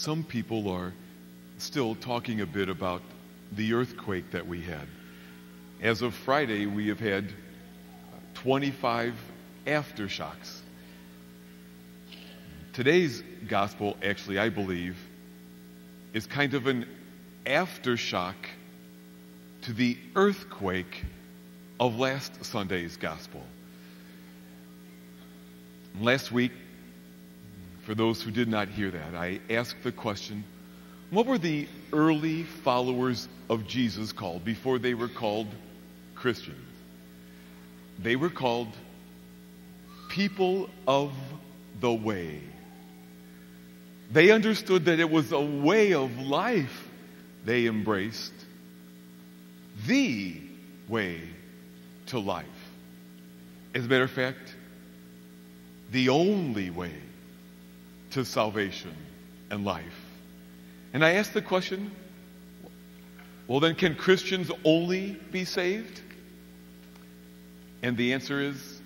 some people are still talking a bit about the earthquake that we had. As of Friday, we have had 25 aftershocks. Today's gospel, actually, I believe, is kind of an aftershock to the earthquake of last Sunday's gospel. Last week, for those who did not hear that, I asked the question, what were the early followers of Jesus called before they were called Christians? They were called people of the way. They understood that it was a way of life they embraced, the way to life. As a matter of fact, the only way to salvation and life. And I asked the question, well then, can Christians only be saved? And the answer is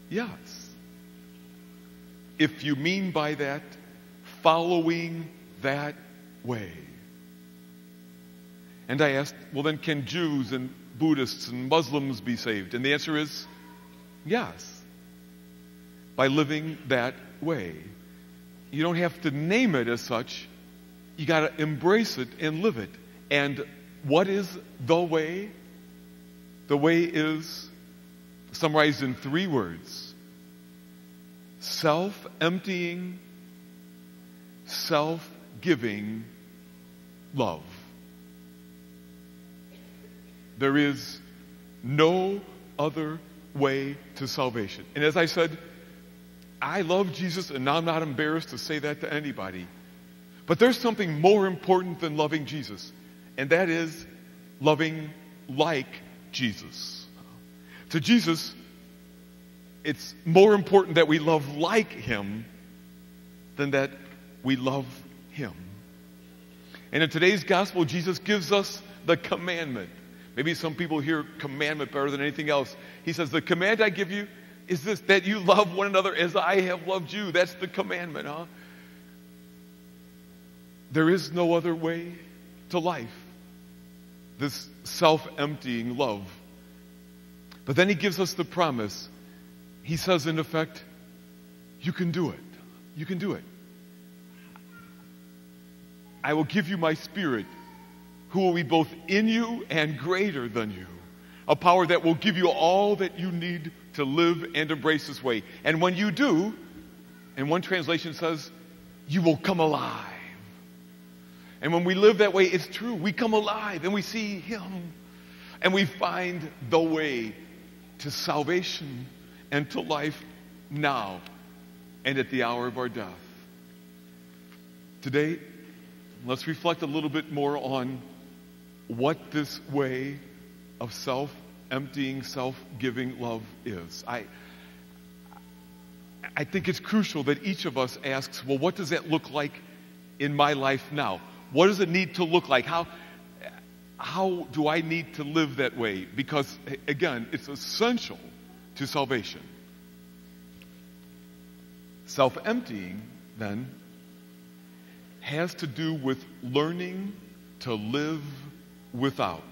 yes. If you mean by that, following that way. And I asked, well then, can Jews and Buddhists and Muslims be saved? And the answer is yes. By living that way. You don't have to name it as such. You got to embrace it and live it. And what is the way? The way is summarized in 3 words. Self-emptying, self-giving love. There is no other way to salvation. And as I said, I love Jesus, and I'm not embarrassed to say that to anybody. But there's something more important than loving Jesus, and that is loving like Jesus. To Jesus, it's more important that we love like Him than that we love Him. And in today's gospel, Jesus gives us the commandment. Maybe some people hear commandment better than anything else. He says, the command I give you is this, that you love one another as I have loved you. That's the commandment, huh? There is no other way to life. This self-emptying love. But then He gives us the promise. He says, in effect, you can do it. You can do it. I will give you my Spirit, who will be both in you and greater than you. A power that will give you all that you need to live and embrace this way. And when you do, and one translation says, you will come alive. And when we live that way, it's true. We come alive and we see Him. And we find the way to salvation and to life now and at the hour of our death. Today, let's reflect a little bit more on what this way of self-emptying, self-giving love is. I think it's crucial that each of us asks, well, what does that look like in my life now? What does it need to look like? How do I need to live that way? Because, again, it's essential to salvation. Self-emptying, then, has to do with learning to live without.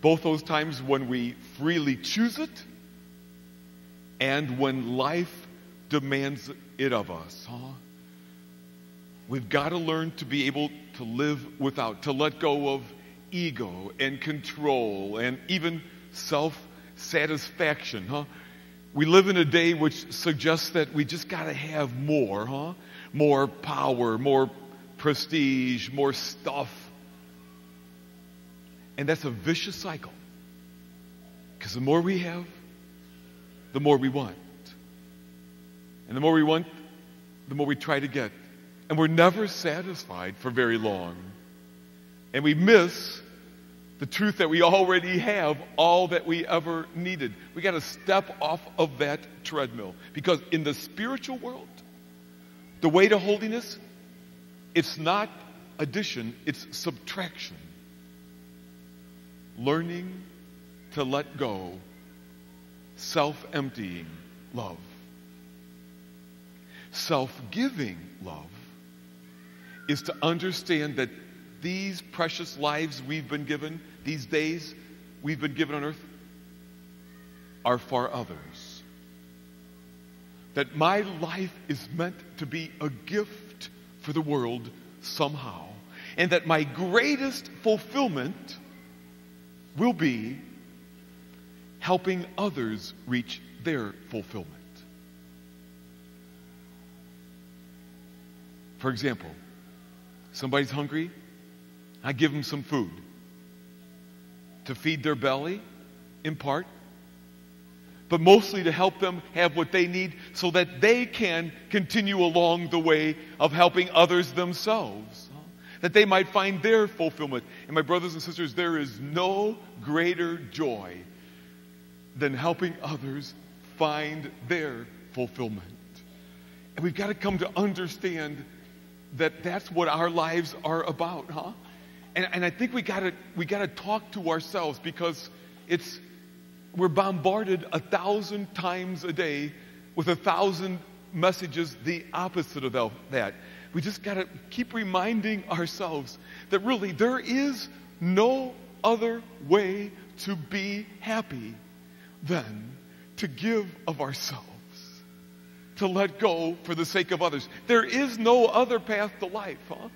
Both those times when we freely choose it and when life demands it of us. We've got to learn to be able to live without, to let go of ego and control and even self-satisfaction. We live in a day which suggests that we just got to have more, more power, more prestige, more stuff. And that's a vicious cycle. Because the more we have, the more we want. And the more we want, the more we try to get. And we're never satisfied for very long. And we miss the truth that we already have all that we ever needed. We got to step off of that treadmill. Because in the spiritual world, the way to holiness, it's not addition, it's subtraction. Learning to let go, self-emptying love. Self-giving love is to understand that these precious lives we've been given, these days we've been given on earth, are for others. That my life is meant to be a gift for the world somehow. And that my greatest fulfillment will be helping others reach their fulfillment. For example, somebody's hungry, I give them some food to feed their belly, in part, but mostly to help them have what they need so that they can continue along the way of helping others themselves, that they might find their fulfillment. And my brothers and sisters, there is no greater joy than helping others find their fulfillment. And we've got to come to understand that that's what our lives are about, huh? And I think we gotta talk to ourselves, because we're bombarded 1,000 times a day with 1,000 messages the opposite of that. We just gotta keep reminding ourselves that really there is no other way to be happy than to give of ourselves, to let go for the sake of others. There is no other path to life, huh?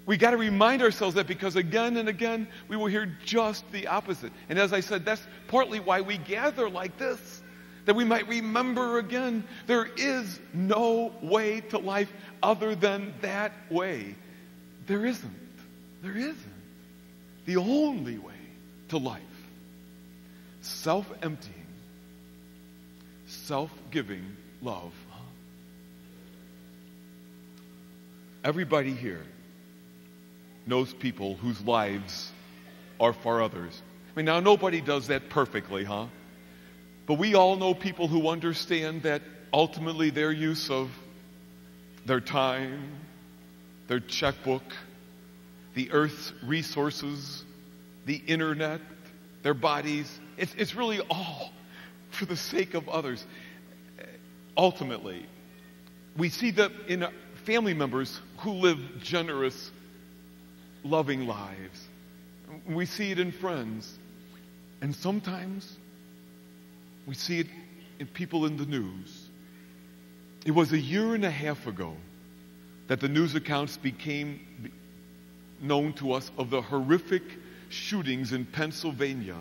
We got to remind ourselves that, because again and again we will hear just the opposite. And as I said, that's partly why we gather like this, that we might remember again, there is no way to life other than that way. There isn't. There isn't. The only way to life. Self-emptying, self-giving love. Everybody here knows people whose lives are for others. I mean, now nobody does that perfectly, huh? But we all know people who understand that ultimately their use of their time, their checkbook, the earth's resources, the internet, their bodies, it's really all for the sake of others. Ultimately, we see that in family members who live generous, loving lives. We see it in friends. And sometimes we see it in people in the news. It was 1.5 years ago that the news accounts became known to us of the horrific shootings in Pennsylvania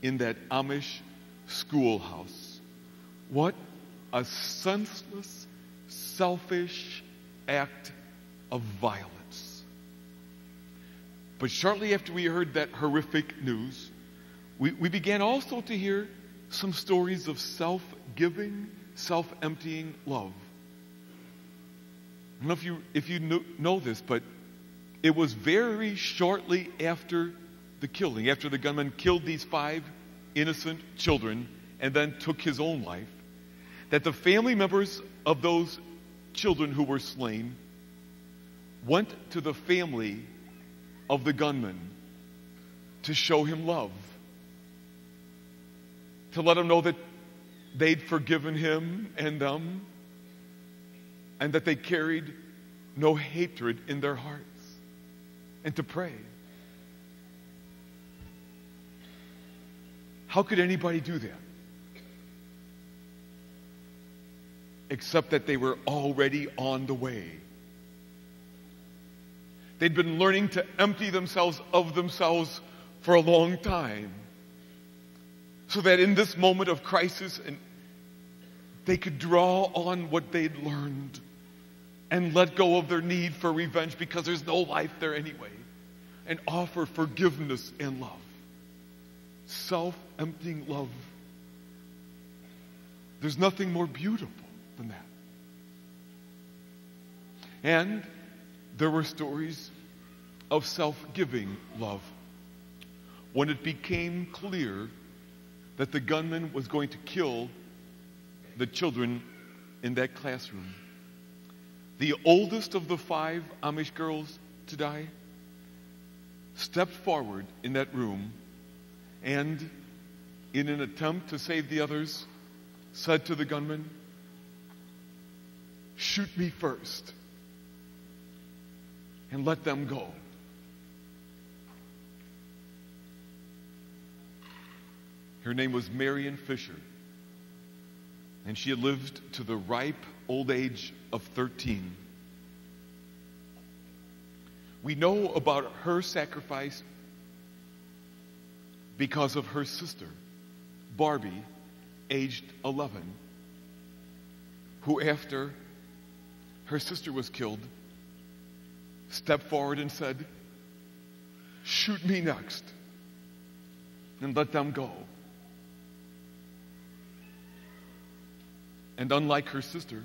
in that Amish schoolhouse. What a senseless, selfish act of violence. But shortly after we heard that horrific news, we began also to hear some stories of self-giving, self-emptying love. I don't know if you know this, but it was very shortly after the killing, after the gunman killed these 5 innocent children and then took his own life, that the family members of those children who were slain went to the family of the gunman to show him love, to let him know that they'd forgiven him and them, and that they carried no hatred in their hearts, and to pray. How could anybody do that? Except that they were already on the way. They'd been learning to empty themselves of themselves for a long time, so that in this moment of crisis, they could draw on what they'd learned and let go of their need for revenge, because there's no life there anyway, and offer forgiveness and love. Self-emptying love. There's nothing more beautiful than that. And there were stories of self-giving love. When it became clear that the gunman was going to kill the children in that classroom, the oldest of the 5 Amish girls to die stepped forward in that room and, in an attempt to save the others, said to the gunman, "Shoot me first." and let them go. Her name was Marion Fisher, and she had lived to the ripe old age of 13. We know about her sacrifice because of her sister, Barbie, aged 11, who, after her sister was killed, stepped forward and said, "Shoot me next, and let them go." And unlike her sister,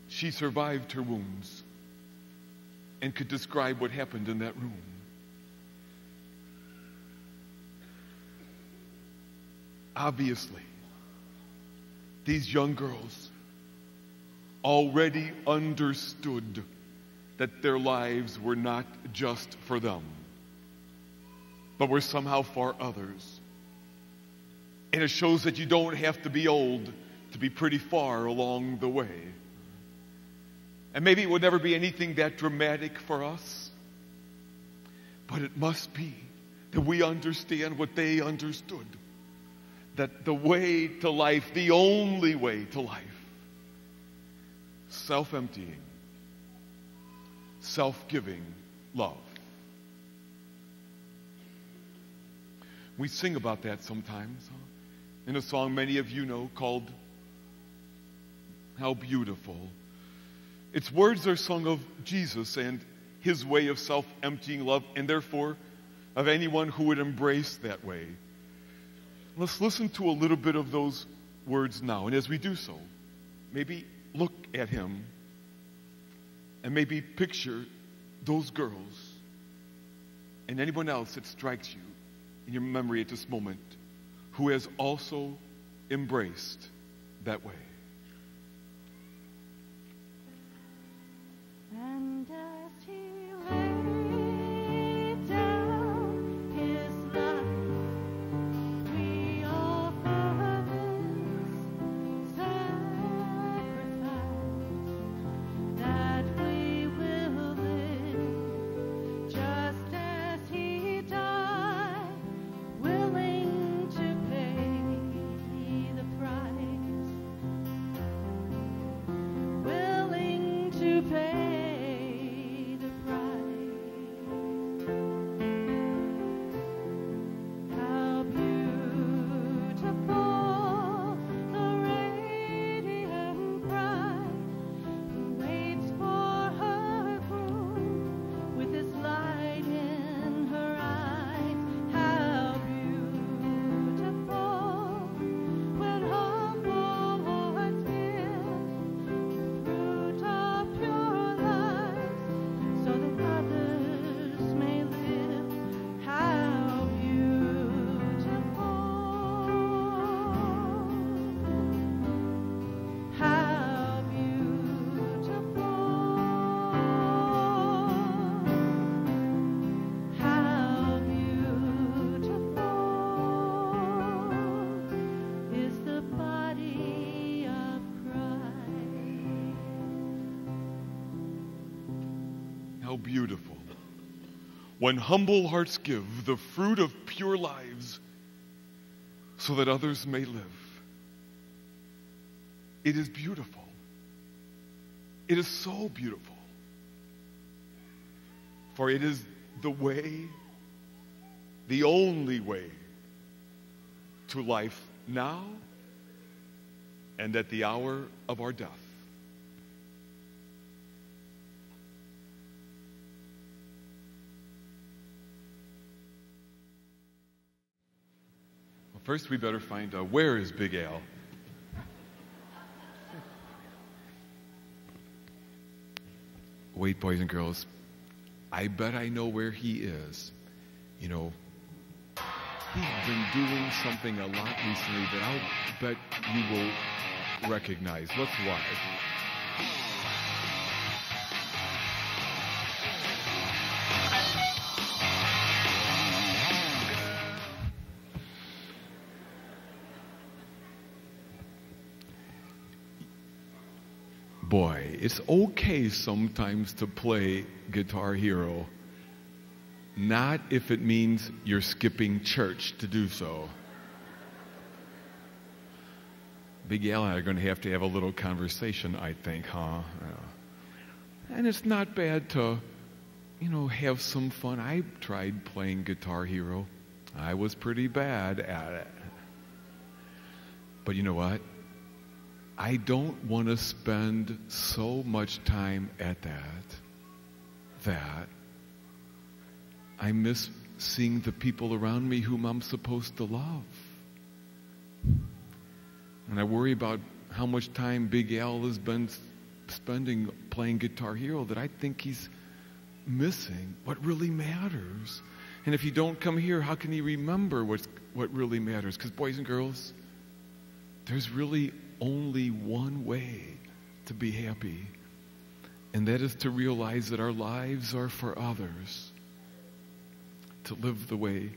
she survived her wounds and could describe what happened in that room. Obviously, these young girls already understood that their lives were not just for them, but were somehow for others. And it shows that you don't have to be old to be pretty far along the way. And maybe it would never be anything that dramatic for us, but it must be that we understand what they understood. That the way to life, the only way to life, self-emptying, self-giving love. We sing about that sometimes in a song many of you know called "How Beautiful." Its words are sung of Jesus and his way of self-emptying love, and therefore of anyone who would embrace that way. Let's listen to a little bit of those words now. And as we do so, maybe look at him and maybe picture those girls and anyone else that strikes you in your memory at this moment who has also embraced that way. And as he laid down his life, we offer this sacrifice, that we will live just as he died, willing to pay the price, willing to pay. How beautiful, when humble hearts give the fruit of pure lives so that others may live. It is beautiful. It is so beautiful. For it is the way, the only way to life now and at the hour of our death. First, we better find out, where is Big Al? Wait, boys and girls, I bet I know where he is. You know, he's been doing something a lot recently that I'll bet you will recognize. Let's watch. Boy, it's okay sometimes to play Guitar Hero. Not if it means you're skipping church to do so. Big Al and I are going to have a little conversation, I think, huh? And it's not bad to, have some fun. I tried playing Guitar Hero. I was pretty bad at it. But you know what? I don't want to spend so much time at that I miss seeing the people around me whom I'm supposed to love. And I worry about how much time Big Al has been spending playing Guitar Hero that I think he's missing what really matters. And if you don't come here, how can he remember what really matters? Because boys and girls, there's really only one way to be happy. And that is to realize that our lives are for others. To live the way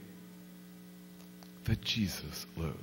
that Jesus lived.